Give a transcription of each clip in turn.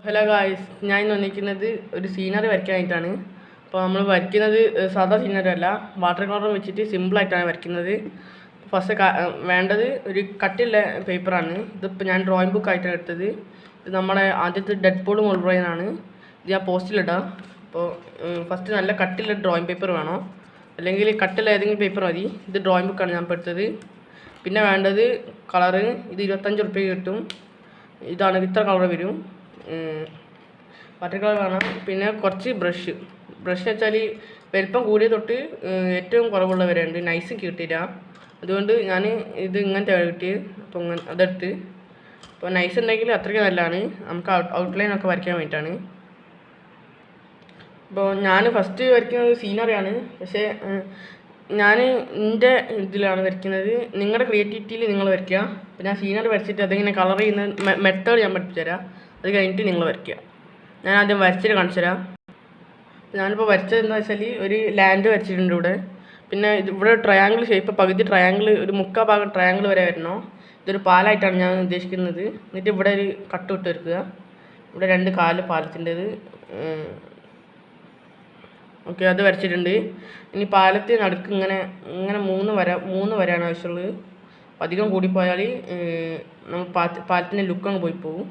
Hello guys, ഞാൻ ഇന്ന് വന്നിരിക്കുന്നത് ഒരു സീനറി വരയ്ക്കാനായിട്ടാണ്. അപ്പോൾ നമ്മൾ വരയ്ക്കുന്നത് സാധാ സീനറി അല്ല, വാട്ടർ കളർ വെച്ചിട്ട് സിമ്പിളായിട്ടാണ് വരയ്ക്കുന്നത്. ഫസ്റ്റ് വേണ്ടത് ഒരു കട്ടിയുള്ള പേപ്പറാണ്. ഇതിപ്പോൾ ഞാൻ ഡ്രോയിങ് ബുക്കായിട്ടാണ് എടുത്തത്. ഇത് നമ്മുടെ ആദ്യത്തെ ഡെഡ് പോൾ മുൾബ്രൈനാണ്. ഇത് ഞാൻ പോസ്റ്റിലിടാം. അപ്പോൾ ഫസ്റ്റ് നല്ല കട്ടിയുള്ള ഡ്രോയിങ് പേപ്പർ വേണം, അല്ലെങ്കിൽ കട്ടിയുള്ള ഏതെങ്കിലും പേപ്പർ മതി. ഇത് ഡ്രോയിങ് ബുക്കാണ് ഞാൻ ഇപ്പോൾ എടുത്തത്. പിന്നെ വേണ്ടത് കളറ്. ഇത് 25 ഉറുപ്പ്യക്ക് കിട്ടും. ഇതാണ്, ഇത്ര കളർ വരും. വാട്ടർ കളർ വേണം. പിന്നെ കുറച്ച് ബ്രഷ് വെച്ചാൽ വലിപ്പം കൂടിയ തൊട്ട് ഏറ്റവും കുറവുള്ള വരെ ഉണ്ട്. നൈസ് കിട്ടിയില്ല, അതുകൊണ്ട് ഞാൻ ഇത് ഇങ്ങനത്തെ കിട്ടിയത്. അപ്പോൾ അതെടുത്ത്, അപ്പോൾ നൈസ് ഉണ്ടെങ്കിൽ അത്രയ്ക്ക് നല്ലതാണ്, നമുക്ക് ഔട്ട്ലൈനൊക്കെ വരയ്ക്കാൻ വേണ്ടിയിട്ടാണ്. അപ്പോൾ ഞാൻ ഫസ്റ്റ് വരയ്ക്കുന്നത് സീനറിയാണ്. പക്ഷേ ഞാൻ എൻ്റെ ഇതിലാണ് വരയ്ക്കുന്നത്. നിങ്ങളുടെ ക്രിയേറ്റിവിറ്റിയിൽ നിങ്ങൾ വരയ്ക്കുക. അപ്പോൾ ഞാൻ സീനറി വരച്ചിട്ട് അതിങ്ങനെ കളർ ചെയ്യുന്ന മെത്തേഡ് ഞാൻ പഠിപ്പിച്ചു തരാം. അത് കഴിഞ്ഞിട്ട് നിങ്ങൾ വരയ്ക്കുക. ഞാൻ ആദ്യം വരച്ചിട്ട് കാണിച്ചു തരാം. ഞാനിപ്പോൾ വരച്ചത് എന്താ വെച്ചാൽ ഒരു ലാൻഡ് വരച്ചിട്ടുണ്ട് ഇവിടെ. പിന്നെ ഇവിടെ ട്രയാങ്കിൾ ഷേപ്പ്, പകുതി ട്രയാങ്കിൾ, ഒരു മുക്കാൽ ഭാഗം ട്രയാങ്കിൾ വരെ വരണോ. ഇതൊരു പാലമായിട്ടാണ് ഞാൻ ഉദ്ദേശിക്കുന്നത്. എന്നിട്ട് ഇവിടെ ഒരു കട്ട് ഇട്ട് വെക്കുക. ഇവിടെ 2 കാല് പാലത്തിൻ്റെത്. ഓക്കെ, അത് വരച്ചിട്ടുണ്ട്. ഇനി പാലത്തിന് നടുക്ക് ഇങ്ങനെ 3 വരയാണ് ആവശ്യമുള്ളത്. അധികം കൂടിപ്പോയാൽ നമ്മൾ പാലത്തിൻ്റെ ലുക്ക് അങ്ങ് പോയി പോകും.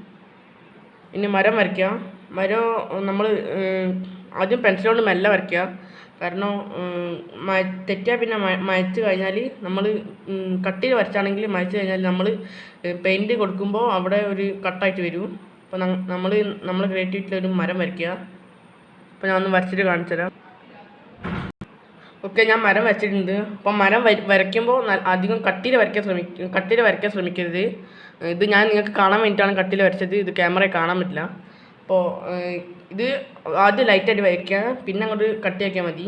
ഇനി മരം വരയ്ക്കാം. മരം നമ്മൾ ആദ്യം പെൻസിൽ കൊണ്ട് മെല്ലെ വരയ്ക്കുക. കാരണം തെറ്റിയാൽ പിന്നെ മയച്ച് കഴിഞ്ഞാൽ നമ്മൾ കട്ടിയിൽ വരച്ചാണെങ്കിൽ മയച്ച് കഴിഞ്ഞാൽ നമ്മൾ പെയിൻറ്റ് കൊടുക്കുമ്പോൾ അവിടെ ഒരു കട്ടായിട്ട് വരും. അപ്പോൾ നമ്മൾ ക്രിയേറ്റിവിറ്റിയിൽ ഒരു മരം വരയ്ക്കുക. അപ്പോൾ ഞാൻ ഒന്ന് വരച്ചിട്ട് കാണിച്ചു തരാം. ഓക്കെ, ഞാൻ മരം വരച്ചിട്ടുണ്ട്. അപ്പം മരം വരയ്ക്കുമ്പോൾ അധികം കട്ടിയിൽ വരയ്ക്കാൻ ശ്രമിക്കരുത്. ഇത് ഞാൻ നിങ്ങൾക്ക് കാണാൻ വേണ്ടിയിട്ടാണ് കട്ടിയിൽ വരച്ചത്. ഇത് ക്യാമറയിൽ കാണാൻ പറ്റില്ല. അപ്പോൾ ഇത് ആദ്യം ലൈറ്റായിട്ട് വരയ്ക്കുക, പിന്നെ അങ്ങോട്ട് കട്ടിയാക്കിയാൽ മതി.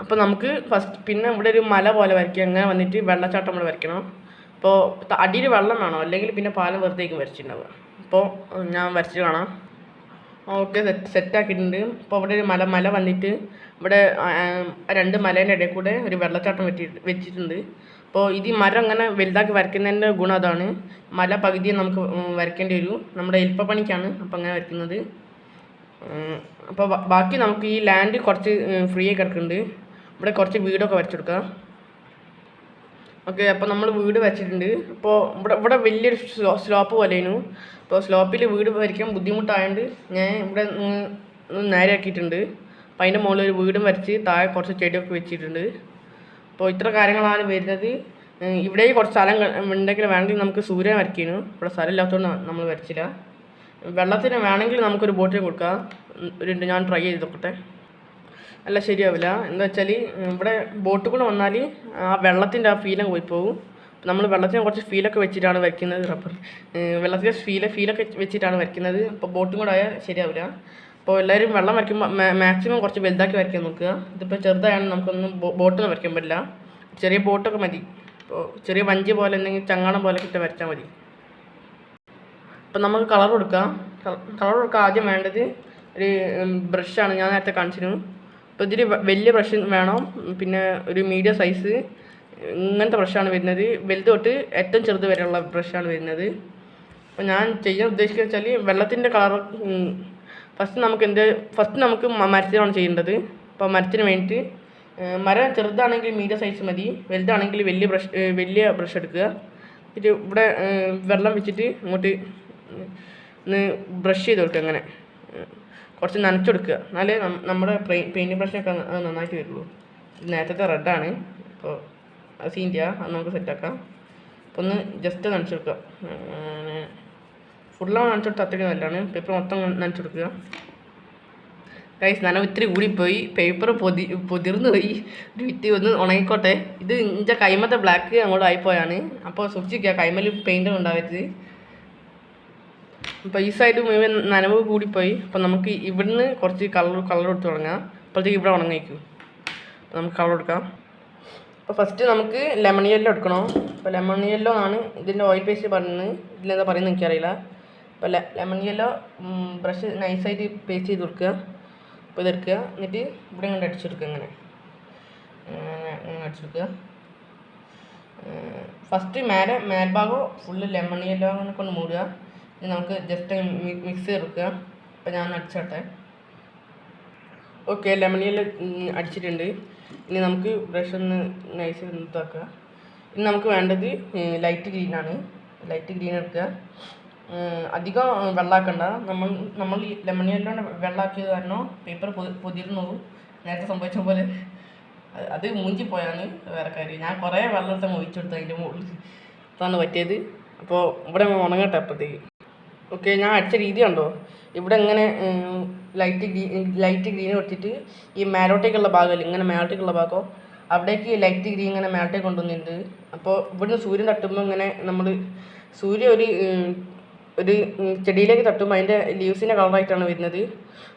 അപ്പോൾ നമുക്ക് പിന്നെ ഇവിടെ ഒരു മല പോലെ വരയ്ക്കുക. അങ്ങനെ വന്നിട്ട് വെള്ളച്ചാട്ടം നമ്മൾ വരയ്ക്കണം. അപ്പോൾ അടിയിൽ വെള്ളം വേണം, അല്ലെങ്കിൽ പിന്നെ പാലം വെറുതേക്കും വരച്ചിട്ടുണ്ടാവുക. അപ്പോൾ ഞാൻ വരച്ചിട്ട് കാണാം. ഓക്കെ, സെറ്റാക്കിയിട്ടുണ്ട്. അപ്പോൾ ഇവിടെ ഒരു മല വന്നിട്ട് ഇവിടെ 2 മലേൻ്റെ ഇടയിൽ കൂടെ ഒരു വെള്ളച്ചാട്ടം വെച്ചിട്ടുണ്ട്. അപ്പോൾ ഇത് മരം അങ്ങനെ വലുതാക്കി വരയ്ക്കുന്നതിൻ്റെ ഗുണം അതാണ്. മല പകുതിയെ നമുക്ക് വരയ്ക്കേണ്ടി വരും. നമ്മുടെ എളുപ്പപ്പണിക്കാണ് അപ്പോൾ അങ്ങനെ വരയ്ക്കുന്നത്. അപ്പോൾ ബാക്കി നമുക്ക് ഈ ലാൻഡ് കുറച്ച് ഫ്രീ ആയി കിടക്കുന്നുണ്ട്. ഇവിടെ കുറച്ച് വീടൊക്കെ വരച്ചെടുക്കുക. ഓക്കെ, അപ്പോൾ നമ്മൾ വീട് വരച്ചിട്ടുണ്ട്. അപ്പോൾ ഇവിടെ വലിയൊരു സ്ലോപ്പ് പോലെയായിരുന്നു. അപ്പോൾ സ്ലോപ്പിൽ വീട് വരയ്ക്കാൻ ബുദ്ധിമുട്ടായതുകൊണ്ട് ഞാൻ ഇവിടെ നേരെ ആക്കിയിട്ടുണ്ട്. അപ്പോൾ അതിൻ്റെ മുകളിൽ ഒരു വീടും വരച്ച് താഴെ കുറച്ച് ചെടിയൊക്കെ വെച്ചിട്ടുണ്ട്. അപ്പോൾ ഇത്ര കാര്യങ്ങളാണ് വരുന്നത്. ഇവിടെ കുറച്ച് സ്ഥലം ഉണ്ടെങ്കിൽ വേണമെങ്കിൽ നമുക്ക് സൂര്യൻ വരയ്ക്കുന്നു. ഇവിടെ സ്ഥലം ഇല്ലാത്തതുകൊണ്ട് നമ്മൾ വരച്ചില്ല. വെള്ളത്തിന് വേണമെങ്കിൽ നമുക്കൊരു ബോട്ടിൽ കൊടുക്കാം. ഞാൻ ട്രൈ ചെയ്ത് നോക്കട്ടെ. അല്ല, ശരിയാവില്ല. എന്താ വെച്ചാൽ ഇവിടെ ബോട്ട് കൂടെ വന്നാൽ ആ വെള്ളത്തിൻ്റെ ആ ഫീലൊക്കെ പോയി പോകും. നമ്മൾ വെള്ളത്തിന് കുറച്ച് ഫീലൊക്കെ വെച്ചിട്ടാണ് വരയ്ക്കുന്നത്. വെള്ളത്തിൻ്റെ ഫീലൊക്കെ വെച്ചിട്ടാണ് വരയ്ക്കുന്നത്. അപ്പോൾ ബോട്ടും കൂടെ ആയാൽ ശരിയാവില്ല. അപ്പോൾ എല്ലാവരും വെള്ളം വരയ്ക്കുമ്പോൾ മാക്സിമം കുറച്ച് വലുതാക്കി വരയ്ക്കാൻ നോക്കുക. ഇതിപ്പോൾ ചെറുതായാലും നമുക്കൊന്നും ബോട്ടൊന്നും വരയ്ക്കാൻ പറ്റില്ല. ചെറിയ ബോട്ടൊക്കെ മതി. ഇപ്പോൾ ചെറിയ വഞ്ചി പോലെ എന്തെങ്കിലും ചങ്ങാടം പോലെ ഇട്ട് വരച്ചാൽ മതി. അപ്പോൾ നമുക്ക് കളർ കൊടുക്കാം. ആദ്യം വേണ്ടത് ഒരു ബ്രഷാണ്. ഞാൻ നേരത്തെ കാണിച്ചിരുന്നു. അപ്പോൾ ഇതിൽ വലിയ ബ്രഷ് വേണം, പിന്നെ ഒരു മീഡിയം സൈസ് ഇങ്ങനത്തെ ബ്രഷാണ് വരുന്നത്. വലുത് തൊട്ട് ഏറ്റവും ചെറുത് വരെയുള്ള ബ്രഷാണ് വരുന്നത്. അപ്പോൾ ഞാൻ ചെയ്യാൻ ഉദ്ദേശിക്കുന്നത് വെച്ചാൽ വെള്ളത്തിൻ്റെ കളർ ഫസ്റ്റ് നമുക്ക് മരത്തിനാണ് ചെയ്യേണ്ടത്. അപ്പോൾ മരത്തിന് വേണ്ടിയിട്ട് മരം ചെറുതാണെങ്കിൽ മീഡിയം സൈസ് മതി, വലുതാണെങ്കിൽ വലിയ ബ്രഷ് എടുക്കുക. എന്നിട്ട് ഇവിടെ വെള്ളം വെച്ചിട്ട് ഇങ്ങോട്ട് ബ്രഷ് ചെയ്ത് കൊടുക്കുക. അങ്ങനെ കുറച്ച് നനച്ചെടുക്കുക, എന്നാലേ നമ്മുടെ പെയിൻറ്റിങ് ബ്രഷിനൊക്കെ നന്നായിട്ട് വരുള്ളൂ. നേരത്തെ റെഡാണ്, അപ്പോൾ അത് സീൻ്റെ അത് നമുക്ക് സെറ്റാക്കാം. അപ്പോൾ ഒന്ന് ജസ്റ്റ് നനച്ചെടുക്കുക. ഫുള്ളാണ് നനച്ചെടുത്ത് അത്രയ്ക്ക് നല്ലതാണ്. പേപ്പർ മൊത്തം നനച്ചെടുക്കുക. ഗൈസ്, നനവ് ഇത്തിരി കൂടിപ്പോയി, പേപ്പർ പൊതിർന്നു പോയി. ഒരു വിറ്റ് ഒന്ന് ഉണങ്ങിക്കോട്ടെ. ഇത് എൻ്റെ കൈമത്തെ ബ്ലാക്ക് അങ്ങോട്ട് ആയിപ്പോയാണ്. അപ്പോൾ സൂക്ഷിക്കുക, കൈമൽ പെയിൻ്റ് ഉണ്ടാവരുത്. അപ്പോൾ ഈ സൈഡ് മുഴുവൻ നനവ് കൂടിപ്പോയി. അപ്പോൾ നമുക്ക് ഇവിടുന്ന് കുറച്ച് കളർ കൊടുത്ത് തുടങ്ങാം. അപ്പോഴത്തേക്ക് ഇവിടെ ഉണങ്ങിക്കും. അപ്പോൾ നമുക്ക് കളർ കൊടുക്കാം. അപ്പോൾ ഫസ്റ്റ് നമുക്ക് ലെമൺ യെല്ലോ എടുക്കണം. അപ്പോൾ ലെമൺ യെല്ലോ ആണ് ഇതിൻ്റെ ഓയിൽ പേസ്റ്റ് പറയുന്നത്. ഇതിലെന്താ പറയുന്നത് എനിക്കറിയില്ല. അപ്പോൾ ലെമൺ യെല്ലോ ബ്രഷ് നൈസായിട്ട് പേസ്റ്റ് ചെയ്ത് കൊടുക്കുക. അപ്പോൾ ഇതെടുക്കുക, എന്നിട്ട് ഇവിടെ ഇങ്ങോട്ട് അടിച്ചെടുക്കുക. ഇങ്ങനെ അടിച്ചെടുക്കുക. ഫസ്റ്റ് മേൽഭാഗം ഫുള്ള് ലെമൺ യെല്ലോ കൊണ്ട് മൂടുക. ഇനി നമുക്ക് ജസ്റ്റ് മിക്സ് ചെയ്തെടുക്കുക. അപ്പോൾ ഞാൻ അടിച്ചോട്ടെ. ഓക്കെ, ലെമൺ യെല്ലോ അടിച്ചിട്ടുണ്ട്. ഇനി നമുക്ക് ബ്രഷ് ഒന്ന് നൈസ് നിർത്താക്കുക. ഇനി നമുക്ക് വേണ്ടത് ലൈറ്റ് ഗ്രീനാണ്. ലൈറ്റ് ഗ്രീൻ എടുക്കുക. അധികം വെള്ളമാക്കണ്ട. നമ്മൾ ഈ ലെമൺ യെല്ലോ വെള്ളമാക്കിയത് കാരണം പേപ്പർ പൊതിരുന്നു. നേരത്തെ സംഭവിച്ച പോലെ അത് മൂഞ്ചി പോയാണ് വേറെ കാര്യം. ഞാൻ കുറേ വെള്ളത്തെ ഒഴിച്ചു കൊടുത്തു അതിൻ്റെ മുകളിൽ. അതാണ് പറ്റിയത്. അപ്പോൾ ഇവിടെ ഉണങ്ങട്ടെ അപ്പോഴത്തേക്ക്. ഓക്കെ, ഞാൻ അടിച്ച രീതി കണ്ടോ? ഇവിടെ ഇങ്ങനെ ലൈറ്റ് ഗ്രീൻ കൊടുത്തിട്ട് ഈ മേലോട്ടേക്കുള്ള ഭാഗമല്ല, ഇങ്ങനെ മേലോട്ടേക്കുള്ള ഭാഗം അവിടേക്ക് ലൈറ്റ് ഗ്രീൻ ഇങ്ങനെ മേലോട്ടേക്ക് കൊണ്ടുവന്നിട്ടുണ്ട്. അപ്പോൾ ഇവിടുന്ന് സൂര്യൻ തട്ടുമ്പോൾ ഇങ്ങനെ നമ്മൾ സൂര്യൻ ഒരു ചെടിയിലേക്ക് തട്ടുമ്പോൾ അതിൻ്റെ ലീവ്സിൻ്റെ കളറായിട്ടാണ് വരുന്നത്.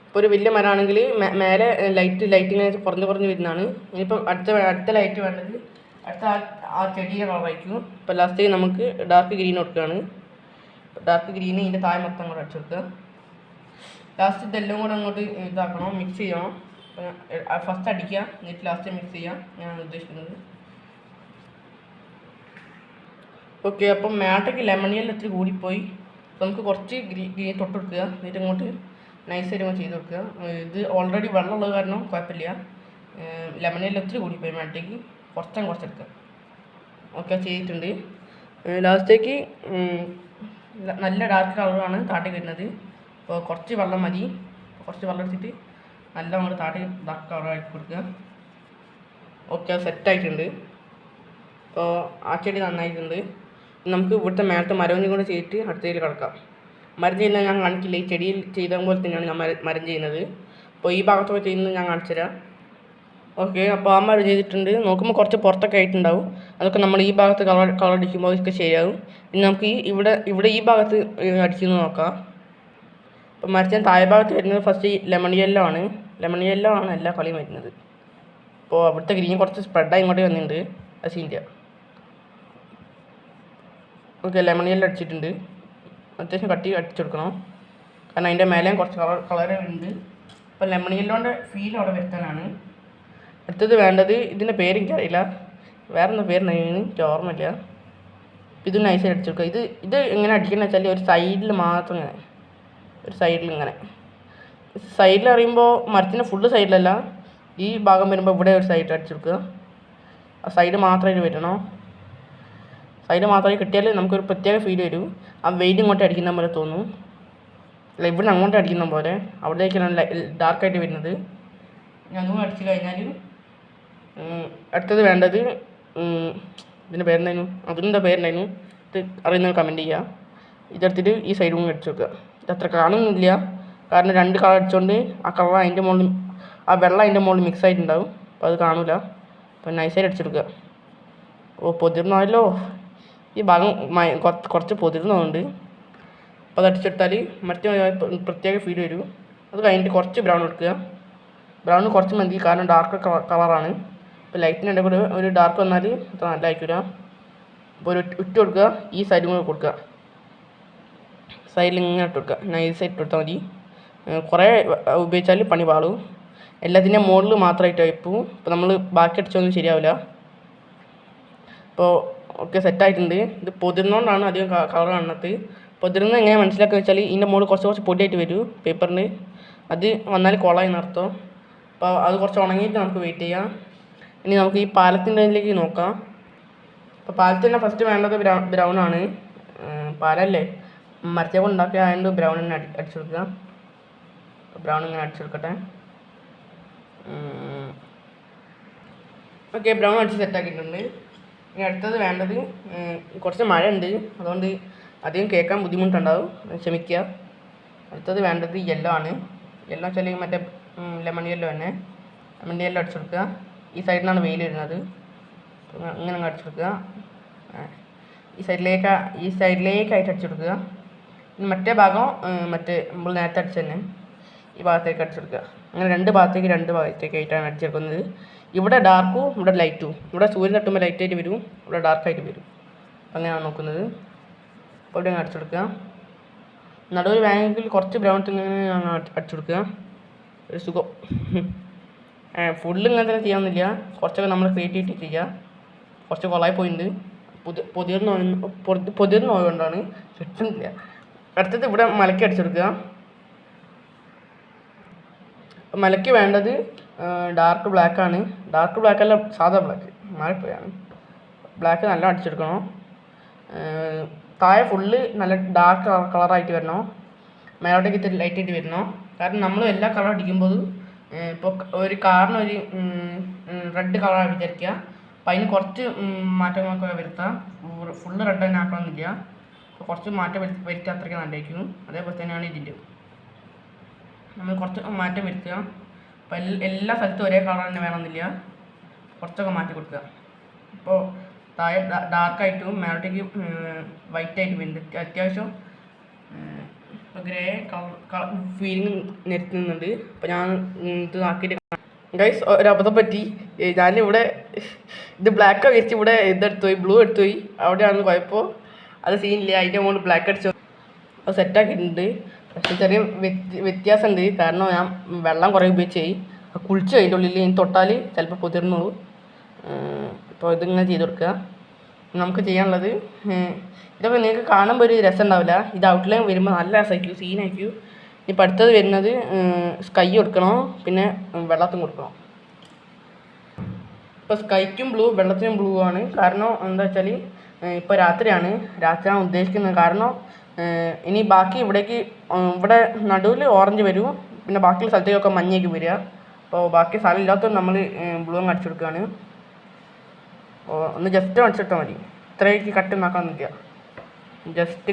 ഇപ്പോൾ ഒരു വലിയ മരമാണെങ്കിൽ മേലെ ലൈറ്റ് ഇങ്ങനെ കുറഞ്ഞ് വരുന്നതാണ്. ഇനിയിപ്പം അടുത്ത ലൈറ്റ് വേണ്ടത് അടുത്ത ആ ചെടിയുടെ കളറായിരിക്കും. ഇപ്പോൾ ലാസ്റ്റ് നമുക്ക് ഡാർക്ക് ഗ്രീൻ കൊടുക്കുകയാണ്. ഡാർക്ക് ഗ്രീൻ ഇതിൻ്റെ താഴെ മൊത്തം കൂടെ അടിച്ചു കൊടുക്കുക. ലാസ്റ്റ് ഇതെല്ലാം കൂടെ അങ്ങോട്ട് ഇതാക്കണം, മിക്സ് ചെയ്യണം. ഫസ്റ്റ് അടിക്കുക, എന്നിട്ട് ലാസ്റ്റ് മിക്സ് ചെയ്യാം ഞാൻ ഉദ്ദേശിക്കുന്നത്. ഓക്കെ, അപ്പം മേട്ടയ്ക്ക് ലെമൺ യെല്ലോ ഇത്തിരി കൂടിപ്പോയി. നമുക്ക് കുറച്ച് ഗ്രീൻ തൊട്ട് കൊടുക്കുക, എന്നിട്ട് ഇങ്ങോട്ട് നൈസായിട്ട് ചെയ്ത് കൊടുക്കുക. ഇത് ഓൾറെഡി വെള്ളമുള്ളത് കാരണം കുഴപ്പമില്ല. ലെമൺ യെല്ലോ ഇത്തിരി കൂടിപ്പോയി, മേട്ടയ്ക്ക് കുറച്ചെടുക്കുക. ഓക്കെ, ചെയ്തിട്ടുണ്ട്. ലാസ്റ്റേക്ക് നല്ല ഡാർക്ക് കളറാണ് താട്ടി വരുന്നത്. അപ്പോൾ കുറച്ച് വെള്ളം മതി. കുറച്ച് വെള്ളം എടുത്തിട്ട് നല്ല അങ്ങോട്ട് താട്ടി ഡാർക്ക് കളറാക്കി കൊടുക്കുക. ഓക്കെ, അത് സെറ്റായിട്ടുണ്ട്. അപ്പോൾ ആ ചെടി നന്നായിട്ടുണ്ട്. നമുക്ക് ഇവിടുത്തെ മേലത്തെ മരവും കൂടെ ചെയ്തിട്ട് അടുത്തതിൽ കിടക്കാം. മരം ചെയ്യുന്നത് ഞാൻ കാണിക്കില്ല. ഈ ചെടിയിൽ ചെയ്ത പോലെ തന്നെയാണ് ഞാൻ മരം ചെയ്യുന്നത്. അപ്പോൾ ഈ ഭാഗത്തൊക്കെ ചെയ്യുന്നത് ഞാൻ കാണിച്ചുതരാം. ഓക്കെ, അപ്പോൾ ആ മരം ചെയ്തിട്ടുണ്ട്. നോക്കുമ്പോൾ കുറച്ച് പുറത്തൊക്കെ ആയിട്ടുണ്ടാവും. അതൊക്കെ നമ്മൾ ഈ ഭാഗത്ത് കളർ അടിക്കുമ്പോൾ ഇതൊക്കെ ശരിയാവും. ഇനി നമുക്ക് ഇവിടെ ഈ ഭാഗത്ത് അടിക്കുന്നത് നോക്കാം. അപ്പോൾ മരത്തിന് താഴെ ഭാഗത്ത് വരുന്നത് ഫസ്റ്റ് ലെമൺ യെല്ലോ ആണ്. ലെമൺ യെല്ലോ ആണ് എല്ലാ കളിയും വരുന്നത്. അപ്പോൾ അവിടുത്തെ ഗ്രീൻ കുറച്ച് സ്പ്രെഡായി ഇങ്ങോട്ട് വന്നിട്ടുണ്ട്. അത് സീൻ്റെ. ഓക്കെ, ലെമൺ യെല്ലോ അടിച്ചിട്ടുണ്ട്. അത്യാവശ്യം കട്ടി അടിച്ചെടുക്കണം, കാരണം അതിൻ്റെ മേലെയും കുറച്ച് കളർ ഉണ്ട്. അപ്പോൾ ലെമൺ യെല്ലോൻ്റെ ഫീൽ അവിടെ വരുത്താനാണ്. അടുത്തത് വേണ്ടത്, ഇതിൻ്റെ പേര് എനിക്കറിയില്ല, വേറെ എന്താ പേരുണ്ടായിരുന്നു എനിക്ക് ഓർമ്മയില്ല. ഇത് നൈസായി അടിച്ചെടുക്കുക. ഇത് എങ്ങനെ അടിക്കുന്നത് വെച്ചാൽ ഒരു സൈഡിൽ മാത്രം ഇങ്ങനെ, ഒരു സൈഡിൽ ഇങ്ങനെ. സൈഡിൽ അറിയുമ്പോൾ മരത്തിൻ്റെ ഫുള്ള് സൈഡിലല്ല, ഈ ഭാഗം വരുമ്പോൾ ഇവിടെ ഒരു സൈഡിൽ അടിച്ചെടുക്കുക. ആ സൈഡ് മാത്രമായിട്ട് വരണം. സൈഡ് മാത്രമായി കിട്ടിയാൽ നമുക്കൊരു പ്രത്യേക ഫീൽ വരും. ആ വെയിൽ ഇങ്ങോട്ട് അടിക്കുന്ന പോലെ തോന്നും. അല്ല, ഇവിടെ അങ്ങോട്ട് അടിക്കുന്ന പോലെ അവിടേക്കാണ് ഡാർക്കായിട്ട് വരുന്നത്. അതും അടിച്ച് കഴിഞ്ഞാൽ അടുത്തത് വേണ്ടത് ഇതിൻ്റെ പേരുണ്ടായിരുന്നു, അതിൻ്റെ പേരുണ്ടായിരുന്നു. ഇത് അറിയുന്നത് കമൻറ്റ് ചെയ്യുക. ഇതെടുത്തിട്ട് ഈ സൈഡും കൂടി അടിച്ചു വെക്കുക. ഇതത്ര കാണുന്നില്ല, കാരണം രണ്ട് കളർ അടിച്ചുകൊണ്ട് ആ കളർ അതിൻ്റെ മുകളിൽ, ആ വെള്ളം അതിൻ്റെ മുകളിൽ മിക്സ് ആയിട്ടുണ്ടാവും. അപ്പോൾ അത് കാണില്ല. അപ്പോൾ നൈസായിട്ട് അടിച്ചെടുക്കുക. ഓ, പൊതിർന്നല്ലോ. ഈ ഭാഗം കുറച്ച് പൊതിർന്നതുകൊണ്ട് അപ്പോൾ അത് അടിച്ചെടുത്താൽ മറ്റേ പ്രത്യേക ഫീൽ വരും. അത് കഴിഞ്ഞിട്ട് കുറച്ച് ബ്രൗൺ എടുക്കുക. ബ്രൗൺ കുറച്ച് മതി, കാരണം ഡാർക്ക് കളറാണ്. ഇപ്പോൾ ലൈറ്റിൻ്റെ കൂടെ ഒരു ഡാർക്ക് വന്നാൽ അത്ര നല്ലതായിരിക്കില്ല. അപ്പോൾ ഒരു ഇട്ട് കൊടുക്കുക, ഈ സൈഡും കൂടെ കൊടുക്കുക. സൈഡിൽ ഇങ്ങനെ ഇട്ട് കൊടുക്കുക, നൈസായിട്ട് ഇട്ട് കൊടുത്താൽ മതി. കുറേ ഉപയോഗിച്ചാൽ പണി പാളും. എല്ലാത്തിൻ്റെ മുകളിൽ മാത്രമായിട്ട് ഇപ്പോൾ നമ്മൾ ബാക്കി അടിച്ചൊന്നും ശരിയാവില്ല. അപ്പോൾ ഓക്കെ, സെറ്റായിട്ടുണ്ട്. ഇത് പൊതിർന്നുകൊണ്ടാണ് അധികം കളർ കാണുന്നത്. പൊതിർന്ന് എങ്ങനെ മനസ്സിലാക്കുക വെച്ചാൽ ഇതിൻ്റെ മുകളിൽ കുറച്ച് പൊടിയായിട്ട് വരും പേപ്പറിന്. അത് വന്നാൽ കുളമായി നടത്തും. അപ്പോൾ അത് കുറച്ച് ഉണങ്ങിയിട്ട് നമുക്ക് വെയിറ്റ് ചെയ്യാം. ഇനി നമുക്ക് ഈ പാലത്തിൻ്റെ ഇതിലേക്ക് നോക്കാം. അപ്പോൾ പാലത്തിന് ഫസ്റ്റ് വേണ്ടത് ബ്രൗൺ ആണ്. പാലല്ലേ, മരത്തെ കൊണ്ട് ഉണ്ടാക്കിയ ആയതുകൊണ്ട് ബ്രൗൺ തന്നെ അടിച്ചു കൊടുക്കുക. ബ്രൗൺ ഇങ്ങനെ അടിച്ചു കൊടുക്കട്ടെ. ഓക്കെ, ബ്രൗൺ അടിച്ച് സെറ്റാക്കിയിട്ടുണ്ട്. ഇനി അടുത്തത് വേണ്ടത്, കുറച്ച് മഴ ഉണ്ട്, അതുകൊണ്ട് അധികം കേൾക്കാൻ ബുദ്ധിമുട്ടുണ്ടാവും, ക്ഷമിക്കുക. അടുത്തത് വേണ്ടത് യെല്ലോ ആണ്. യെല്ലോ വെച്ചാൽ മറ്റേ ലെമൺ യെല്ലോ തന്നെ. ലെമൺ യെല്ലോ അടിച്ചു കൊടുക്കുക. ഈ സൈഡിൽ നിന്നാണ് വെയിൽ വരുന്നത്. ഇങ്ങനെ അടിച്ചു കൊടുക്കുക. ഈ സൈഡിലേക്കായിട്ട് അടിച്ചു കൊടുക്കുക. ഇനി മറ്റേ ഭാഗം നമ്മൾ നേരത്തെ അടിച്ചു തന്നെ ഈ ഭാഗത്തേക്ക് അടിച്ചു കൊടുക്കുക. അങ്ങനെ രണ്ട് ഭാഗത്തേക്കായിട്ടാണ് അടിച്ചെടുക്കുന്നത്. ഇവിടെ ഡാർക്കും ഇവിടെ ലൈറ്റും. ഇവിടെ സൂര്യൻ തട്ടുമ്പോൾ ലൈറ്റായിട്ട് വരും, ഇവിടെ ഡാർക്കായിട്ട് വരും. അപ്പം അങ്ങനെയാണ് നോക്കുന്നത്. അപ്പോൾ ഇവിടെ അടിച്ചു കൊടുക്കുക. നടുവിൽ വേണമെങ്കിൽ കുറച്ച് ബ്രൗൺ ഇങ്ങനെ അടിച്ചു കൊടുക്കുക. ഒരു സുഖം. ഫുള്ള് ഇങ്ങനെ തന്നെ ചെയ്യാമെന്നില്ല, കുറച്ചൊക്കെ നമ്മൾ ക്രിയേറ്റിവിറ്റി ചെയ്യുക. കുറച്ച് കൊളായി പോയിട്ടുണ്ട്. പൊതിർന്ന് പോയതുകൊണ്ടാണ് കിട്ടുന്നില്ല. അടുത്തത് ഇവിടെ മലയ്ക്ക് അടിച്ചെടുക്കുക. മലയ്ക്ക് വേണ്ടത് ഡാർക്ക് ബ്ലാക്കാണ്. ഡാർക്ക് ബ്ലാക്ക് അല്ല, സാധാ ബ്ലാക്ക്, മാറിപ്പോയാണ്. ബ്ലാക്ക് നല്ല അടിച്ചെടുക്കണം. താഴെ ഫുള്ള് നല്ല ഡാർക്ക് കളറായിട്ട് വരണോ, മേലോട്ടേക്ക് ഇത്തിരി ലൈറ്റ് ആയിട്ട് വരണോ. കാരണം നമ്മൾ എല്ലാ കളർ അടിക്കുമ്പോൾ ഇപ്പോൾ ഒരു കാറിന് ഒരു റെഡ് കളറാണ് വിചാരിക്കുക, അപ്പം അതിന് കുറച്ച് മാറ്റങ്ങളൊക്കെ വരുത്താം. ഫുള്ള് റെഡ് തന്നെ ആക്കണമെന്നില്ല, അപ്പോൾ കുറച്ച് മാറ്റം വരുത്തുക, അത്രയ്ക്ക് നല്ലതായിരിക്കും. അതേപോലെ തന്നെയാണ് ഇതിൻ്റെ, നമ്മൾ കുറച്ച് മാറ്റം വരുത്തുക. അപ്പോൾ എല്ലാ സ്ഥലത്തും ഒരേ കളർ തന്നെ വേണമെന്നില്ല, കുറച്ചൊക്കെ മാറ്റി കൊടുക്കുക. ഇപ്പോൾ താഴെ ഡാർക്കായിട്ടും മേലോട്ടേക്ക് വൈറ്റായിട്ട് വരുന്നുണ്ട്. അത്യാവശ്യം ഇപ്പോൾ ഗ്രേ കളർ ഫീലിംഗ് നിരത്തുന്നുണ്ട്. അപ്പോൾ ഞാൻ ഇത് ആക്കിയിട്ട് ഗൈസ് ഒരു അബദ്ധം പറ്റി. ഞാനിവിടെ ഇത് ബ്ലാക്ക് വെച്ച് ഇവിടെ ഇതെടുത്തു പോയി, ബ്ലൂ എടുത്തു പോയി. അവിടെയാണെന്ന് കുഴപ്പം, അത് സീനില്ല. അതിൻ്റെ മുകളിൽ ബ്ലാക്ക് അടിച്ചു അത് സെറ്റാക്കിയിട്ടുണ്ട്. പക്ഷേ ചെറിയ വ്യത്യാസമുണ്ട്. കാരണം ഞാൻ വെള്ളം കുറേ ഉപയോഗിച്ച് കുളിച്ച് അതിൻ്റെ ഉള്ളിൽ ഇനി തൊട്ടാൽ ചിലപ്പോൾ പൊതിർന്നു പോകും. അപ്പോൾ ഇതിങ്ങനെ ചെയ്ത് കൊടുക്കുക. നമുക്ക് ചെയ്യാനുള്ളത് ഇതൊക്കെ നിങ്ങൾക്ക് കാണുമ്പോൾ ഒരു രസം ഉണ്ടാവില്ല, ഇത് ഔട്ട്ലൈൻ വരുമ്പോൾ നല്ല രസമായിരിക്കും, സീനായിരിക്കും. ഇപ്പം അടുത്തത് വരുന്നത് സ്കൈ കൊടുക്കണം, പിന്നെ വെള്ളത്തും കൊടുക്കണം. ഇപ്പോൾ സ്കൈക്കും ബ്ലൂ, വെള്ളത്തിനും ബ്ലൂ ആണ്. കാരണം എന്താ വെച്ചാൽ ഇപ്പോൾ രാത്രിയാണ് ഉദ്ദേശിക്കുന്നത്. കാരണം ഇനി ബാക്കി ഇവിടെ നടുവിൽ ഓറഞ്ച് വരും, പിന്നെ ബാക്കി സ്ഥലത്തേക്കൊക്കെ മഞ്ഞയൊക്കെ വരിക. അപ്പോൾ ബാക്കി സ്ഥലം ഇല്ലാത്തതുകൊണ്ട് നമ്മൾ ബ്ലൂ അങ്ങ് അടിച്ചു കൊടുക്കുകയാണ്. ഒന്ന് ജസ്റ്റ് അടിച്ചിട്ടാൽ മതി, ഇത്രയ്ക്ക് കട്ട് നോക്കാൻ നിൽക്കുക. ജസ്റ്റ്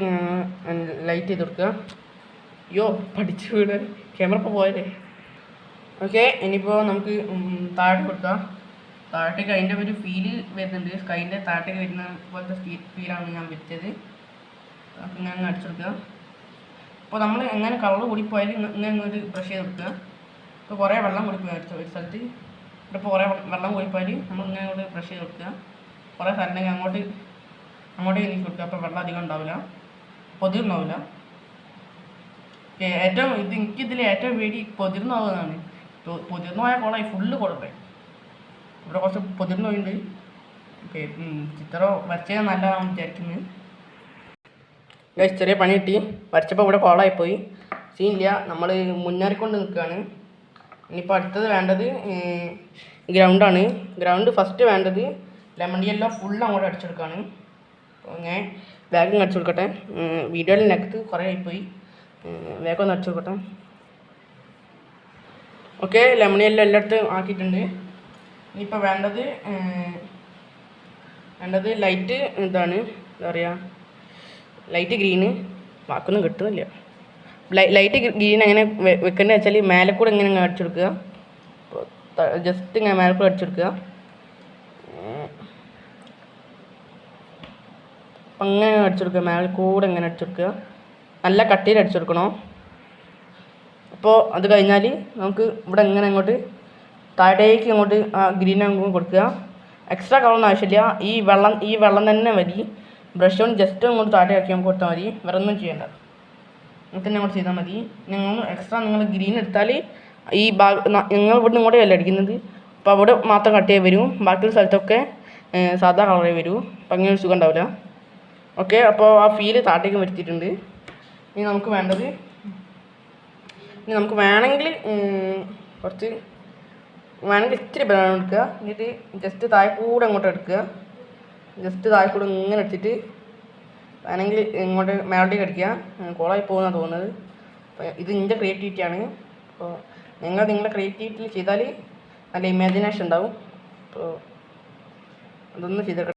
ലൈറ്റ് ചെയ്ത് കൊടുക്കുക. അയ്യോ പഠിച്ചു വീട്, ക്യാമറ ഇപ്പോൾ പോയതേ. ഓക്കെ, ഇനിയിപ്പോൾ നമുക്ക് താഴെ കൊടുക്കാം. താഴത്തേക്ക് അതിൻ്റെ ഒരു ഫീല് വരുന്നുണ്ട്, സ്കൈൻ്റെ താഴത്തേക്ക് വരുന്ന പോലത്തെ ഫീലാണ് ഞാൻ വെച്ചത്. നമുക്ക് ഇങ്ങനെ അടിച്ചു കൊടുക്കുക. അപ്പോൾ നമ്മൾ എങ്ങനെ കളർ കൂടിപ്പോയാലും ഇങ്ങനെ ഒരു ബ്രഷ് ചെയ്ത് കൊടുക്കുക. ഇപ്പോൾ കുറേ വെള്ളം കൂടിപ്പോയി ഒരു സ്ഥലത്ത്, ഇവിടെ ഇപ്പോൾ കുറേ വെള്ളം കൂടിപ്പോയാൽ നമ്മൾ ഇങ്ങനെ ഒരു ബ്രഷ് ചെയ്ത് കൊടുക്കുക. കുറേ സ്ഥലമുണ്ടെങ്കിൽ അങ്ങോട്ട് നീക്കി കൊടുക്കുക. അപ്പോൾ വെള്ളം അധികം ഉണ്ടാവില്ല, പൊതിർന്നാവില്ല. എനിക്കിതിൽ ഏറ്റവും പേടി പൊതിർന്നാവുന്നതാണ്. പൊതിർന്നു പോയാൽ കുളമായി, ഫുള്ള് കുഴപ്പമായി. ഇവിടെ കുറച്ച് പൊതിർന്നു പോയിട്ടുണ്ട്. ഓക്കെ, ചിത്രം വരച്ചാൽ നല്ലതാണെന്ന് വിചാരിക്കുന്നത്. ചെറിയ പണി കിട്ടി, വരച്ചപ്പോൾ ഇവിടെ കോളായിപ്പോയി, സീനില്ല. നമ്മൾ മുന്നേറിക്കൊണ്ട് നിൽക്കുകയാണ്. ഇനിയിപ്പോൾ അടുത്തത് വേണ്ടത് ഗ്രൗണ്ടാണ്. ഗ്രൗണ്ട് ഫസ്റ്റ് വേണ്ടത് ലെമൺ യെല്ലോ ഫുള്ള് അങ്ങോട്ട് അടിച്ചെടുക്കുകയാണ്. അപ്പോൾ ഞാൻ വേഗം അടിച്ചു കൊടുക്കട്ടെ, വീഡിയോയിൽ നെഗത്ത് കുറേ ആയിപ്പോയി, വേഗം ഒന്ന് അടിച്ചു കൊടുക്കട്ടെ. ഓക്കെ, ലെമൺ യെല്ലോ എല്ലായിടത്തും ആക്കിയിട്ടുണ്ട്. ഇനിയിപ്പോൾ വേണ്ടത് ലൈറ്റ് ഇതാണ്, എന്താ പറയുക, ലൈറ്റ് ഗ്രീന്. വാക്കൊന്നും കിട്ടുന്നില്ല. ലൈറ്റ് ഗ്രീൻ എങ്ങനെ വെക്കേണ്ടത് വെച്ചാൽ മേലെ കൂടെ ഇങ്ങനെ അടിച്ചെടുക്കുക. ജസ്റ്റ് ഇങ്ങനെ മേലെ കൂടെ അടിച്ചെടുക്കുക. അപ്പം അങ്ങനെ അടിച്ചെടുക്കുക, മേലെ കൂടെ ഇങ്ങനെ അടിച്ചെടുക്കുക. നല്ല കട്ടിയിൽ അടിച്ചെടുക്കണം. അപ്പോൾ അത് കഴിഞ്ഞാൽ നമുക്ക് ഇവിടെ ഇങ്ങനെ അങ്ങോട്ട് താഴേക്ക് അങ്ങോട്ട് ആ ഗ്രീൻ അങ്ങോട്ട് കൊടുക്കുക. എക്സ്ട്രാ കളറൊന്നും ആവശ്യമില്ല. ഈ വെള്ളം തന്നെ മതി. ബ്രഷ് കൊണ്ട് ജസ്റ്റ് അങ്ങോട്ട് താഴെയാക്കി നമുക്ക് കൊടുത്താൽ മതി, വേറെ ഒന്നും ചെയ്യേണ്ട. അങ്ങനെ തന്നെ അങ്ങോട്ട് ചെയ്താൽ മതി. എക്സ്ട്രാ നിങ്ങൾ ഗ്രീൻ എടുത്താൽ ഈ നിങ്ങൾ ഇവിടെ ഇങ്ങോട്ടേ അല്ല അടിക്കുന്നത്, അപ്പോൾ അവിടെ മാത്രം കട്ട് ചെയ്ത് വരും, ബാക്കിയുള്ള സ്ഥലത്തൊക്കെ സാധാ കളറേ വരൂ. അപ്പം അങ്ങനെ ഒരു സുഖം ഉണ്ടാവില്ല. ഓക്കെ, അപ്പോൾ ആ ഫീല് താഴേക്ക് വരുത്തിയിട്ടുണ്ട്. ഇനി നമുക്ക് വേണമെങ്കിൽ ഇച്ചിരി ബനാന എടുക്കുക. എന്നിട്ട് ജസ്റ്റ് താഴെ കൂടെ അങ്ങോട്ട് എടുക്കുക. ജസ്റ്റ് താഴെ കൂടെ ഇങ്ങനെ എടുത്തിട്ട് വേണമെങ്കിൽ ഇങ്ങോട്ട് മേലോട്ടേക്ക് അടിക്കുക. കോളായി പോകുന്നതാണ് തോന്നുന്നത്. അപ്പോൾ ഇത് എൻ്റെ ക്രിയേറ്റിവിറ്റിയാണ്. അപ്പോൾ നിങ്ങളുടെ ക്രിയേറ്റിവിറ്റിയിൽ ചെയ്താൽ നല്ല ഇമാജിനേഷൻ ഉണ്ടാവും. അപ്പോൾ അതൊന്ന് ചെയ്തെടുക്കണം.